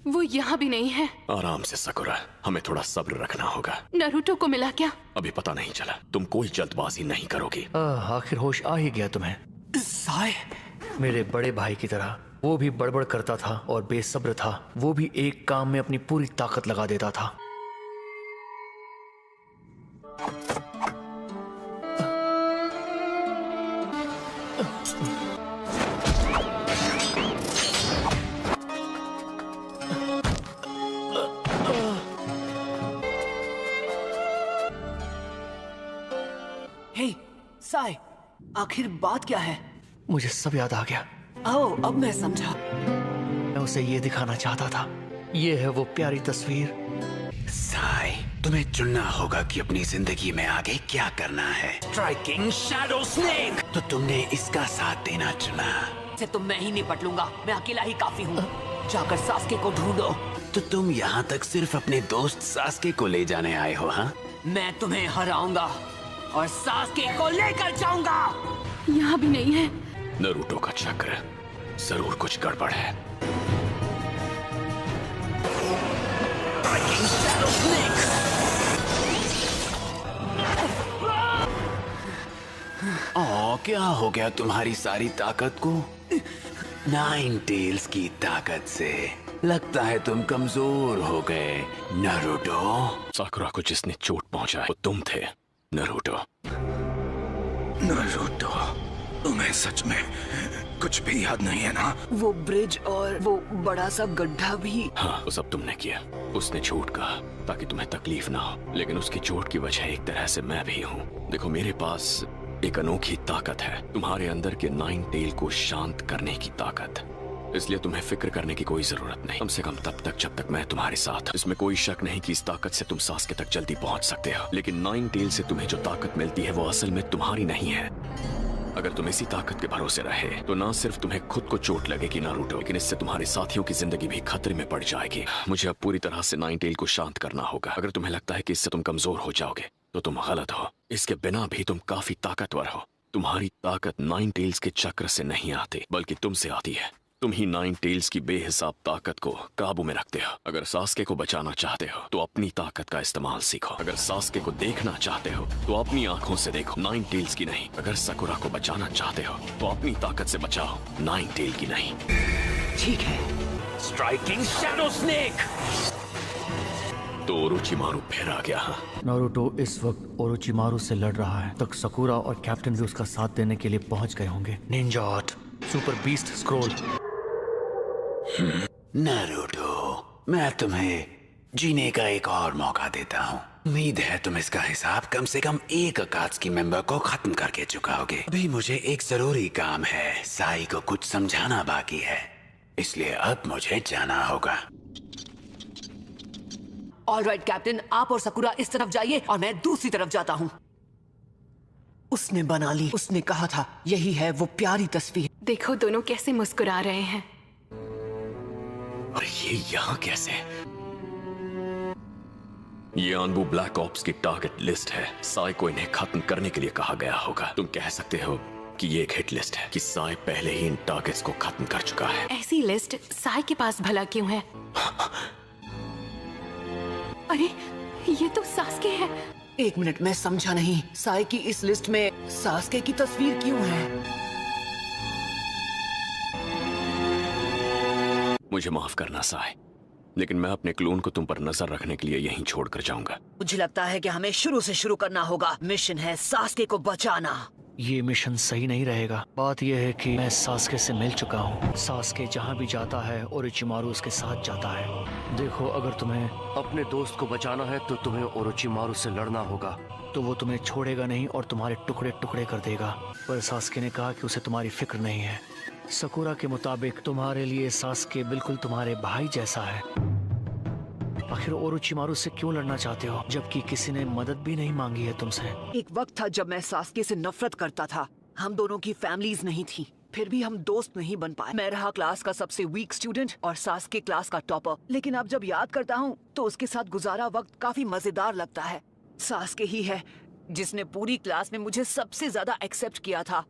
वो यहाँ भी नहीं है। आराम से सकुरा, हमें थोड़ा सब्र रखना होगा। नारुतो को मिला क्या? अभी पता नहीं चला। तुम कोई जल्दबाजी नहीं करोगी। आखिर होश आ ही गया तुम्हें। साय, मेरे बड़े भाई की तरह वो भी बड़बड़ करता था और बेसब्र था। वो भी एक काम में अपनी पूरी ताकत लगा देता था। हे साय, आखिर बात क्या है? मुझे सब याद आ गया। ओह, अब मैं समझा। मैं उसे ये दिखाना चाहता था। ये है वो प्यारी तस्वीर। साय, तुम्हें चुनना होगा कि अपनी जिंदगी में आगे क्या करना है। Striking shadow snake. तो तुमने इसका साथ देना चुना। से तो मैं ही निपट लूंगा। मैं अकेला ही काफी हूँ। जाकर सास्के को ढूंढो। तो तुम यहाँ तक सिर्फ अपने दोस्त सास्के को ले जाने आए हो? हाँ, मैं तुम्हें हराऊंगा और सास्के को लेकर जाऊंगा। यहाँ भी नहीं है। नारुतो का चक्र, जरूर कुछ गड़बड़ है। ओह, क्या हो गया तुम्हारी सारी ताकत को? नाइन टेल्स की ताकत से लगता है तुम कमजोर हो गए नारुतो। साकुरा को जिसने चोट पहुंचाई वो तुम थे नारुतो। नारुतो, तुम्हें सच में कुछ भी याद नहीं है ना? वो ब्रिज और वो बड़ा सा गड्ढा भी। हाँ, वो सब तुमने किया। उसने झूठ कहा ताकि तुम्हें तकलीफ ना हो, लेकिन उसकी चोट की वजह एक तरह से मैं भी हूँ। देखो, मेरे पास एक अनोखी ताकत है, तुम्हारे अंदर के नाइन टेल को शांत करने की ताकत। इसलिए तुम्हें फिक्र करने की कोई जरूरत नहीं, कम से कम तब तक जब तक मैं तुम्हारे साथ। इसमें कोई शक नहीं कि इस ताकत से तुम सास्के तक जल्दी पहुंच सकते हो, लेकिन नाइन टेल से तुम्हें जो ताकत मिलती है वो असल में तुम्हारी नहीं है। अगर तुम इसी ताकत के भरोसे रहे तो ना सिर्फ तुम्हें खुद को चोट लगेगी नारुतो, लेकिन इससे तुम्हारे साथियों की जिंदगी भी खतरे में पड़ जाएगी। मुझे अब पूरी तरह से नाइन टेल को शांत करना होगा। अगर तुम्हें लगता है कि इससे तुम कमजोर हो जाओगे तो तुम गलत हो। इसके बिना भी तुम काफी ताकतवर हो। तुम्हारी ताकत नाइन टेल्स के चक्र से नहीं आती, बल्कि तुमसे आती है। तुम ही नाइन टेल्स की बेहिसाब ताकत को काबू में रखते हो। अगर सास्के को बचाना चाहते हो तो अपनी ताकत का इस्तेमाल सीखो। अगर सास्के को देखना चाहते हो तो अपनी आंखों से देखो, नाइन टेल्स की नहीं। अगर सकुरा को बचाना चाहते हो तो अपनी ताकत से बचाओ, नाइन टेल की नहीं। ठीक है। Striking shadow snake. तो ओरोचिमारू फिर आ गया। नारुतो इस वक्त ओरोचिमारू से लड़ रहा है, तक सकुरा और कैप्टन भी उसका साथ देने के लिए पहुंच गए होंगे। Ninja art, super beast scroll. Naruto, मैं तुम्हें जीने का एक और मौका देता हूँ। उम्मीद है तुम इसका हिसाब कम से कम एक अकात्सुकी मेंबर को खत्म करके चुकाओगे। अभी मुझे एक जरूरी काम है, साई को कुछ समझाना बाकी है, इसलिए अब मुझे जाना होगा। ऑलराइट कैप्टन, आप और सकुरा इस तरफ जाइए और मैं दूसरी तरफ जाता हूँ। उसने बना ली। उसने कहा था यही है वो प्यारी तस्वीर। देखो दोनों कैसे मुस्कुरा रहे हैं। और ये यहाँ कैसे? ये अनबू ब्लैक ऑप्स की टारगेट लिस्ट है। साई को इन्हें खत्म करने के लिए कहा गया होगा। तुम कह सकते हो कि ये एक हिट लिस्ट है कि साई पहले ही इन टारगेट्स को खत्म कर चुका है। ऐसी लिस्ट साई के पास भला क्यों है? अरे ये तो सास्के है। एक मिनट, मैं समझा नहीं। साई की इस लिस्ट में सास्के की तस्वीर क्यों है? मुझे माफ करना साई, लेकिन मैं अपने क्लोन को तुम पर नजर रखने के लिए यहीं छोड़कर जाऊंगा। मुझे लगता है कि हमें शुरू से शुरू करना होगा। मिशन है सास्के को बचाना। ये मिशन सही नहीं रहेगा। बात यह है कि मैं सास्के से मिल चुका हूँ। सास्के जहाँ भी जाता है ओरोचिमारू उसके साथ जाता है। देखो, अगर तुम्हें अपने दोस्त को बचाना है तो तुम्हें ओरोचिमारू से लड़ना होगा। तो वो तुम्हें छोड़ेगा नहीं और तुम्हारे टुकड़े टुकड़े कर देगा। पर सास्के ने कहा कि उसे तुम्हारी फिक्र नहीं है। सकुरा के मुताबिक तुम्हारे लिए सास्के बिल्कुल तुम्हारे भाई जैसा है। आखिर ओरोचिमारू से क्यों लड़ना चाहते हो जबकि किसी ने मदद भी नहीं मांगी है तुमसे? एक वक्त था जब मैं सास्के से नफरत करता था। हम दोनों की फैमिलीज नहीं थी, फिर भी हम दोस्त नहीं बन पाए। मैं रहा क्लास का सबसे वीक स्टूडेंट और सास्के क्लास का टॉपर। लेकिन अब जब याद करता हूँ तो उसके साथ गुजारा वक्त काफी मजेदार लगता है। सास्के ही है जिसने पूरी क्लास में मुझे सबसे ज्यादा एक्सेप्ट किया था।